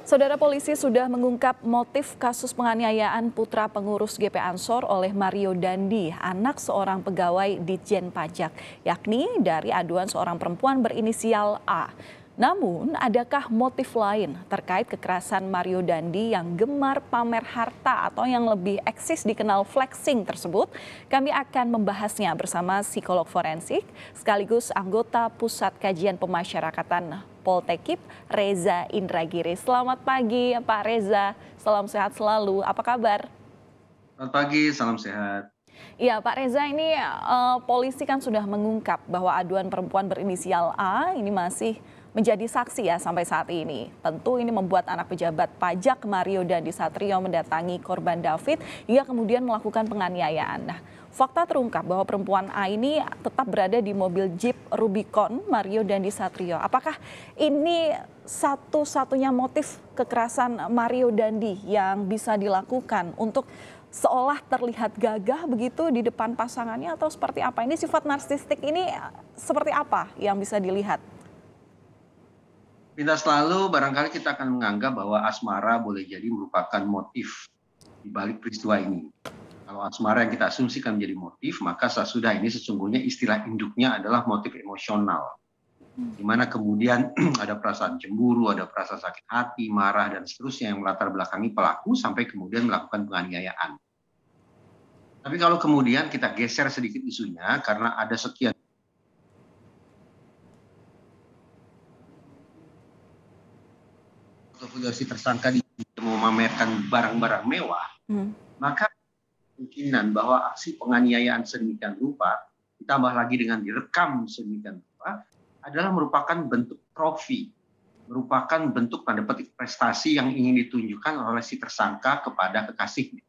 Saudara polisi sudah mengungkap motif kasus penganiayaan putra pengurus GP Ansor oleh Mario Dandi, anak seorang pegawai Ditjen Pajak, yakni dari aduan seorang perempuan berinisial A. Namun, adakah motif lain terkait kekerasan Mario Dandi yang gemar pamer harta atau yang lebih eksis dikenal flexing tersebut? Kami akan membahasnya bersama psikolog forensik sekaligus anggota Pusat Kajian Pemasyarakatan Poltekip, Reza Indragiri. Selamat pagi Pak Reza, salam sehat selalu. Apa kabar? Selamat pagi, salam sehat. Iya Pak Reza, ini polisi kan sudah mengungkap bahwa aduan perempuan berinisial A ini masih menjadi saksi ya sampai saat ini. Tentu ini membuat anak pejabat pajak Mario Dandi Satrio mendatangi korban David hingga kemudian melakukan penganiayaan. Nah, fakta terungkap bahwa perempuan A ini tetap berada di mobil Jeep Rubicon Mario Dandi Satrio. Apakah ini satu-satunya motif kekerasan Mario Dandi yang bisa dilakukan untuk seolah terlihat gagah begitu di depan pasangannya atau seperti apa? Ini sifat narsistik ini seperti apa yang bisa dilihat? Pintas lalu barangkali kita akan menganggap bahwa asmara boleh jadi merupakan motif di balik peristiwa ini. Kalau asmara yang kita asumsikan menjadi motif, maka sesudah ini sesungguhnya istilah induknya adalah motif emosional. Di mana kemudian ada perasaan cemburu, ada perasaan sakit hati, marah, dan seterusnya yang melatar belakangi pelaku sampai kemudian melakukan penganiayaan. Tapi kalau kemudian kita geser sedikit isunya, karena ada sekian atau si tersangka memamerkan barang-barang mewah, maka kemungkinan bahwa aksi penganiayaan sedemikian rupa, ditambah lagi dengan direkam sedemikian rupa, adalah merupakan bentuk trofi, merupakan bentuk tanda petik prestasi yang ingin ditunjukkan oleh si tersangka kepada kekasihnya.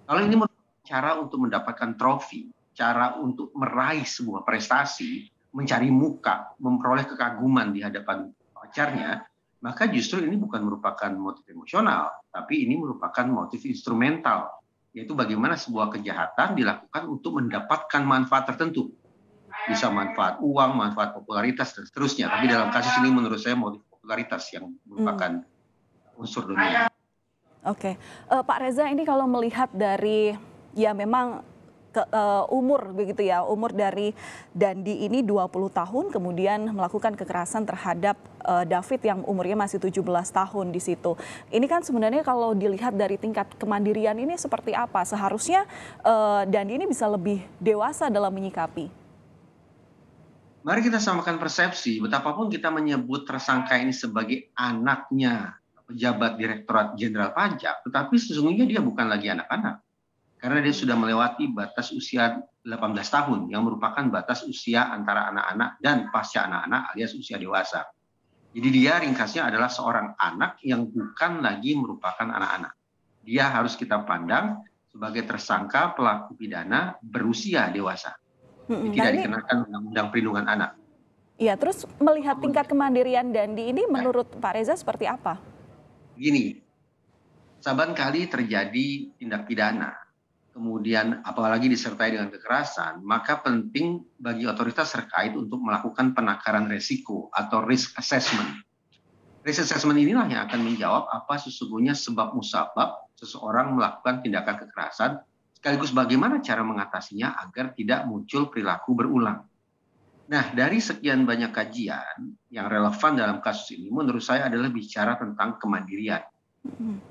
Kalau ini merupakan cara untuk mendapatkan trofi, cara untuk meraih sebuah prestasi, mencari muka, memperoleh kekaguman di hadapan pacarnya, maka justru ini bukan merupakan motif emosional, tapi ini merupakan motif instrumental, yaitu bagaimana sebuah kejahatan dilakukan untuk mendapatkan manfaat tertentu. Bisa manfaat uang, manfaat popularitas, dan seterusnya. Tapi dalam kasus ini menurut saya motif popularitas yang merupakan unsur dominan. Oke, Pak Reza, ini kalau melihat dari ya memang umur begitu ya, umur dari Dandi ini 20 tahun kemudian melakukan kekerasan terhadap David yang umurnya masih 17 tahun di situ. Ini kan sebenarnya kalau dilihat dari tingkat kemandirian ini seperti apa? Seharusnya Dandi ini bisa lebih dewasa dalam menyikapi. Mari kita samakan persepsi, betapapun kita menyebut tersangka ini sebagai anaknya pejabat Direktorat Jenderal Pajak, tetapi sesungguhnya dia bukan lagi anak-anak. Karena dia sudah melewati batas usia 18 tahun, yang merupakan batas usia antara anak-anak dan pasca anak-anak alias usia dewasa. Jadi dia ringkasnya adalah seorang anak yang bukan lagi merupakan anak-anak. Dia harus kita pandang sebagai tersangka pelaku pidana berusia dewasa. Nah Tidak ini, dikenakan undang-undang perlindungan anak. ya terus melihat tingkat kemandirian Dandi ini menurut Pak Reza seperti apa? Begini, saban kali terjadi tindak pidana, kemudian apalagi disertai dengan kekerasan, maka penting bagi otoritas terkait untuk melakukan penakaran resiko atau risk assessment. Risk assessment inilah yang akan menjawab apa sesungguhnya sebab musabab seseorang melakukan tindakan kekerasan, sekaligus bagaimana cara mengatasinya agar tidak muncul perilaku berulang. Nah, dari sekian banyak kajian yang relevan dalam kasus ini, menurut saya adalah bicara tentang kemandirian.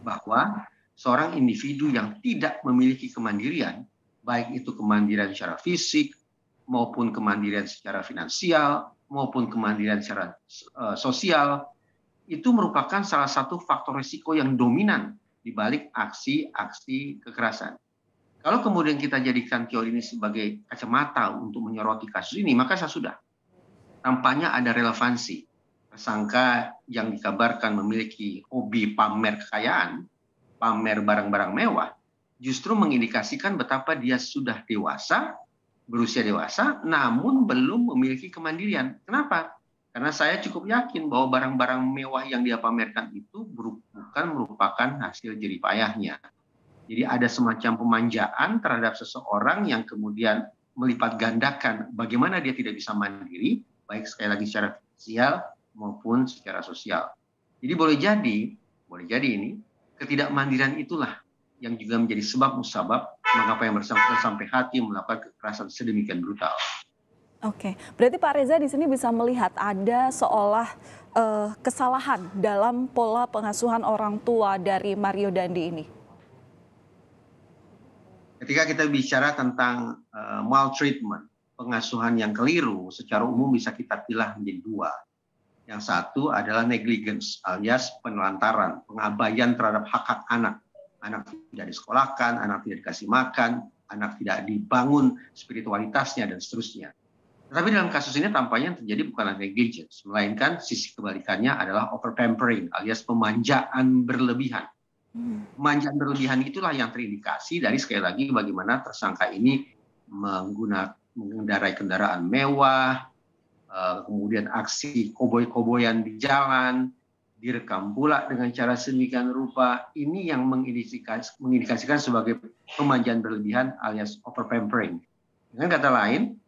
Bahwa seorang individu yang tidak memiliki kemandirian, baik itu kemandirian secara fisik, maupun kemandirian secara finansial, maupun kemandirian secara sosial, itu merupakan salah satu faktor risiko yang dominan di balik aksi-aksi kekerasan. Kalau kemudian kita jadikan teori ini sebagai kacamata untuk menyoroti kasus ini, maka sudah. Tampaknya ada relevansi. Tersangka yang dikabarkan memiliki hobi pamer kekayaan, pamer barang-barang mewah, justru mengindikasikan betapa dia sudah dewasa, berusia dewasa, namun belum memiliki kemandirian. Kenapa? Karena saya cukup yakin bahwa barang-barang mewah yang dia pamerkan itu bukan merupakan hasil jerih payahnya. Jadi ada semacam pemanjaan terhadap seseorang yang kemudian melipat gandakan bagaimana dia tidak bisa mandiri, baik sekali lagi secara finansial maupun secara sosial. Jadi boleh jadi ini ketidakmandirian itulah yang juga menjadi sebab musabab mengapa yang bersangkutan sampai hati melakukan kekerasan sedemikian brutal. Oke, berarti Pak Reza di sini bisa melihat ada seolah kesalahan dalam pola pengasuhan orang tua dari Mario Dandi ini. Ketika kita bicara tentang maltreatment, pengasuhan yang keliru, secara umum bisa kita pilah menjadi dua. Yang satu adalah negligence alias penelantaran, pengabaian terhadap hak-hak anak. Anak tidak disekolahkan, anak tidak dikasih makan, anak tidak dibangun spiritualitasnya, dan seterusnya. Tetapi dalam kasus ini tampaknya yang terjadi bukanlah negligence, melainkan sisi kebalikannya adalah overpampering alias pemanjaan berlebihan. Pemanjaan berlebihan itulah yang terindikasi dari sekali lagi bagaimana tersangka ini mengendarai kendaraan mewah, kemudian aksi koboi-koboyan di jalan, direkam pula dengan cara sedemikian rupa. Ini yang mengindikasikan sebagai pemanjaan berlebihan alias overpampering. Dengan kata lain,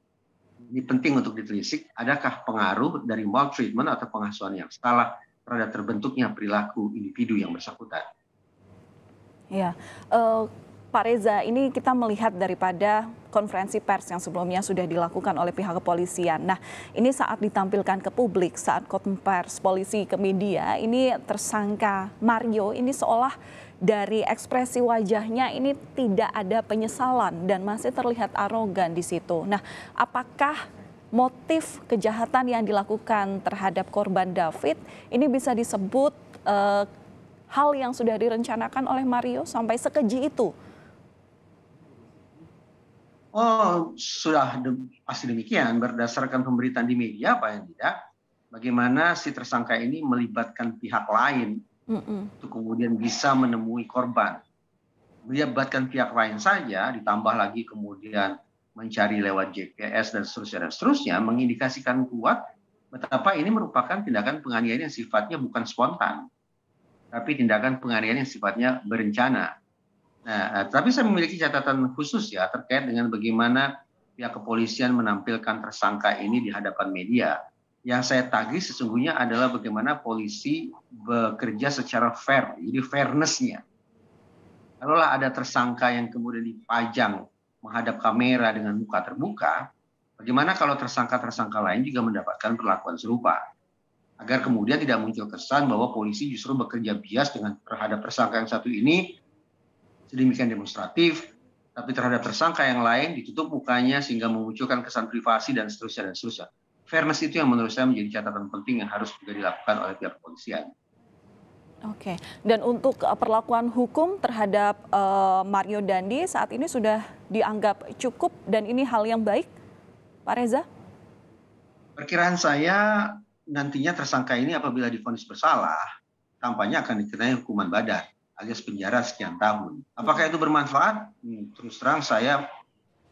ini penting untuk ditelisik, adakah pengaruh dari maltreatment atau pengasuhan yang salah terhadap terbentuknya perilaku individu yang bersangkutan. Ya, Pak Reza, ini kita melihat daripada konferensi pers yang sebelumnya sudah dilakukan oleh pihak kepolisian. Nah, ini saat ditampilkan ke publik, saat konferensi polisi ke media, ini tersangka Mario ini seolah dari ekspresi wajahnya ini tidak ada penyesalan dan masih terlihat arogan di situ. Nah, apakah motif kejahatan yang dilakukan terhadap korban David ini bisa disebut hal yang sudah direncanakan oleh Mario sampai sekeji itu? Oh, sudah pasti demikian. Berdasarkan pemberitaan di media, paling tidak, bagaimana si tersangka ini melibatkan pihak lain untuk kemudian bisa menemui korban. Melibatkan pihak lain saja, ditambah lagi kemudian mencari lewat GPS dan seterusnya, mengindikasikan kuat betapa ini merupakan tindakan penganiayaan yang sifatnya bukan spontan, tapi tindakan penganiayaan yang sifatnya berencana. Nah, tapi saya memiliki catatan khusus ya terkait dengan bagaimana pihak kepolisian menampilkan tersangka ini di hadapan media. Yang saya tagih sesungguhnya adalah bagaimana polisi bekerja secara fair, jadi fairness-nya. Kalaulah ada tersangka yang kemudian dipajang menghadap kamera dengan muka terbuka, bagaimana kalau tersangka-tersangka lain juga mendapatkan perlakuan serupa? Agar kemudian tidak muncul kesan bahwa polisi justru bekerja bias terhadap tersangka yang satu ini sedemikian demonstratif, tapi terhadap tersangka yang lain ditutup mukanya sehingga memunculkan kesan privasi dan seterusnya dan seterusnya. Fairness itu yang menurut saya menjadi catatan penting yang harus juga dilakukan oleh pihak kepolisian. Oke, dan untuk perlakuan hukum terhadap Mario Dandi saat ini sudah dianggap cukup dan ini hal yang baik, Pak Reza? Perkiraan saya nantinya tersangka ini apabila divonis bersalah, tampaknya akan dikenai hukuman badan alias penjara sekian tahun. Apakah itu bermanfaat? Terus terang saya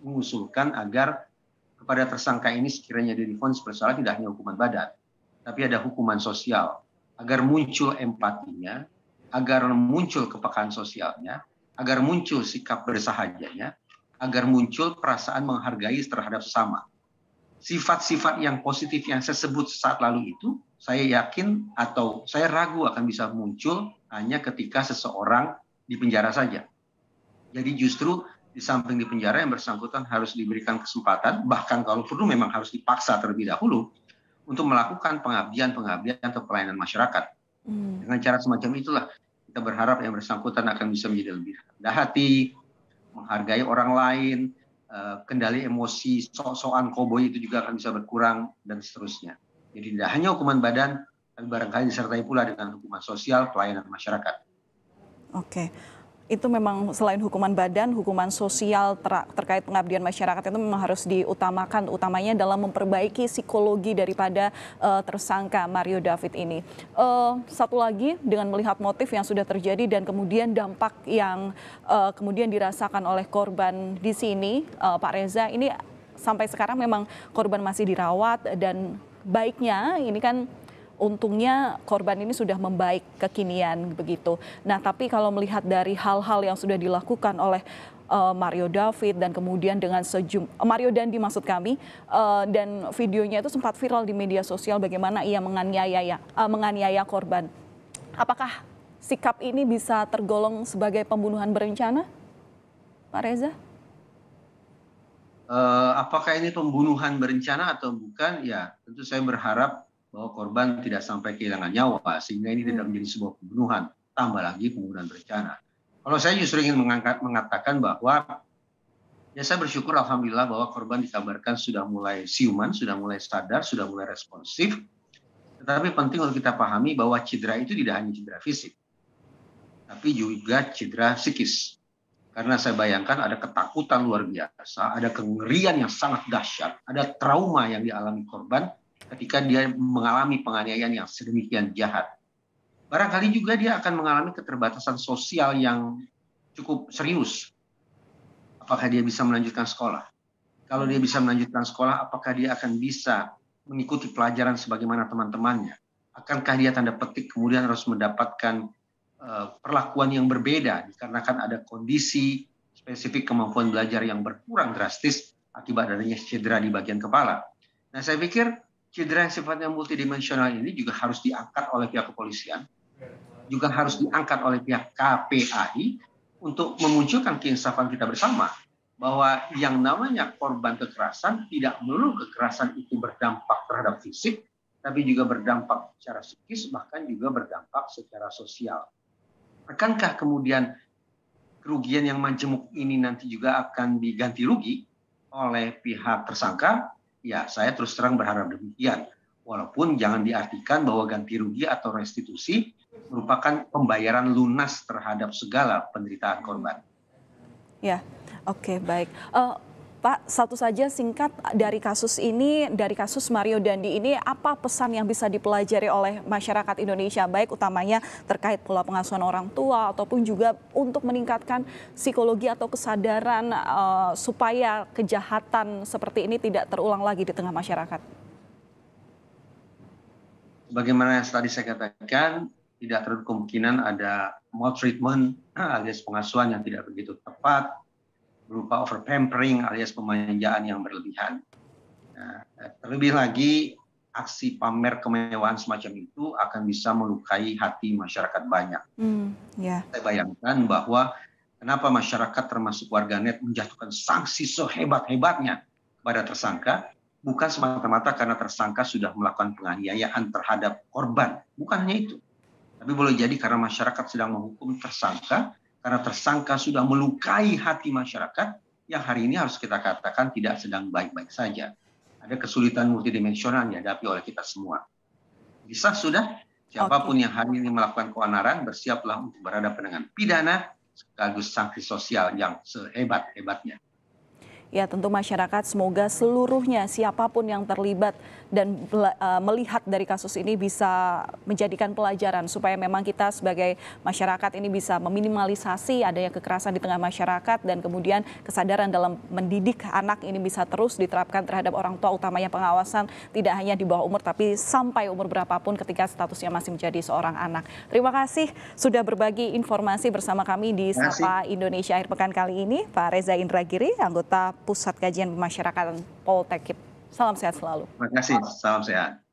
mengusulkan agar kepada tersangka ini sekiranya dia divonis bersalah tidak hanya hukuman badan, tapi ada hukuman sosial, agar muncul empatinya, agar muncul kepekaan sosialnya, agar muncul sikap bersahajanya, agar muncul perasaan menghargai terhadap sesama. Sifat-sifat yang positif yang saya sebut saat lalu itu, saya yakin atau saya ragu akan bisa muncul hanya ketika seseorang dipenjara saja. Jadi justru di samping di penjara yang bersangkutan harus diberikan kesempatan, bahkan kalau perlu memang harus dipaksa terlebih dahulu untuk melakukan pengabdian atau pelayanan masyarakat. Dengan cara semacam itulah kita berharap yang bersangkutan akan bisa menjadi lebih rendah hati, menghargai orang lain, kendali emosi, sok-sokan koboi itu juga akan bisa berkurang dan seterusnya. Jadi tidak hanya hukuman badan, tapi barangkali disertai pula dengan hukuman sosial, pelayanan masyarakat. Oke. Itu memang selain hukuman badan, hukuman sosial terkait pengabdian masyarakat itu memang harus diutamakan, utamanya dalam memperbaiki psikologi daripada tersangka Mario David ini. Satu lagi, dengan melihat motif yang sudah terjadi dan kemudian dampak yang kemudian dirasakan oleh korban di sini, Pak Reza, ini sampai sekarang memang korban masih dirawat dan baiknya ini kan untungnya korban ini sudah membaik kekinian begitu. Nah, tapi kalau melihat dari hal-hal yang sudah dilakukan oleh Mario David dan kemudian dengan Mario Dandi maksud kami, dan videonya itu sempat viral di media sosial bagaimana ia menganiaya korban. Apakah sikap ini bisa tergolong sebagai pembunuhan berencana, Pak Reza? Apakah ini pembunuhan berencana atau bukan? Ya, tentu saya berharap bahwa korban tidak sampai kehilangan nyawa sehingga ini tidak menjadi sebuah pembunuhan, tambah lagi pembunuhan berencana. Kalau saya justru ingin mengatakan bahwa ya saya bersyukur alhamdulillah bahwa korban dikabarkan sudah mulai siuman, sudah mulai sadar, sudah mulai responsif. Tetapi penting untuk kita pahami bahwa cedera itu tidak hanya cedera fisik, tapi juga cedera psikis. Karena saya bayangkan ada ketakutan luar biasa, ada kengerian yang sangat dahsyat, ada trauma yang dialami korban ketika dia mengalami penganiayaan yang sedemikian jahat. Barangkali juga dia akan mengalami keterbatasan sosial yang cukup serius. Apakah dia bisa melanjutkan sekolah? Kalau dia bisa melanjutkan sekolah, apakah dia akan bisa mengikuti pelajaran sebagaimana teman-temannya? Akankah dia tanda petik kemudian harus mendapatkan perlakuan yang berbeda dikarenakan ada kondisi spesifik kemampuan belajar yang berkurang drastis akibat adanya cedera di bagian kepala. Nah, saya pikir cedera yang sifatnya multidimensional ini juga harus diangkat oleh pihak kepolisian, juga harus diangkat oleh pihak KPAI untuk memunculkan keinsafan kita bersama bahwa yang namanya korban kekerasan tidak melulu kekerasan itu berdampak terhadap fisik, tapi juga berdampak secara psikis, bahkan juga berdampak secara sosial. Akankah kemudian kerugian yang majemuk ini nanti juga akan diganti rugi oleh pihak tersangka? Ya, saya terus terang berharap demikian. Walaupun jangan diartikan bahwa ganti rugi atau restitusi merupakan pembayaran lunas terhadap segala penderitaan korban. Ya, oke, baik. Pak, satu saja singkat dari kasus ini, dari kasus Mario Dandi ini, apa pesan yang bisa dipelajari oleh masyarakat Indonesia, baik utamanya terkait pola pengasuhan orang tua, ataupun juga untuk meningkatkan psikologi atau kesadaran supaya kejahatan seperti ini tidak terulang lagi di tengah masyarakat? Bagaimana yang tadi saya katakan, tidak terlalu kemungkinan ada maltreatment alias pengasuhan yang tidak begitu tepat, berupa over pampering alias pemanjaan yang berlebihan. Nah, terlebih lagi aksi pamer kemewahan semacam itu akan bisa melukai hati masyarakat banyak. Saya bayangkan bahwa kenapa masyarakat termasuk warganet menjatuhkan sanksi sehebat-hebatnya kepada tersangka, bukan semata-mata karena tersangka sudah melakukan penganiayaan terhadap korban, bukan hanya itu. Tapi boleh jadi karena masyarakat sedang menghukum tersangka, karena tersangka sudah melukai hati masyarakat yang hari ini harus kita katakan tidak sedang baik-baik saja. Ada kesulitan multidimensional yang dihadapi oleh kita semua. Bisa sudah, siapapun yang hari ini melakukan keonaran, bersiaplah untuk berhadapan dengan pidana sekaligus sanksi sosial yang sehebat-hebatnya. Ya, tentu masyarakat semoga seluruhnya siapapun yang terlibat dan melihat dari kasus ini bisa menjadikan pelajaran supaya memang kita sebagai masyarakat ini bisa meminimalisasi adanya kekerasan di tengah masyarakat dan kemudian kesadaran dalam mendidik anak ini bisa terus diterapkan terhadap orang tua, utamanya pengawasan tidak hanya di bawah umur tapi sampai umur berapapun ketika statusnya masih menjadi seorang anak. Terima kasih sudah berbagi informasi bersama kami di Sapa Indonesia akhir pekan kali ini, Pak Reza Indragiri, anggota Pusat Kajian Pemasyarakatan Poltekkip. Salam sehat selalu. Terima kasih, salam sehat.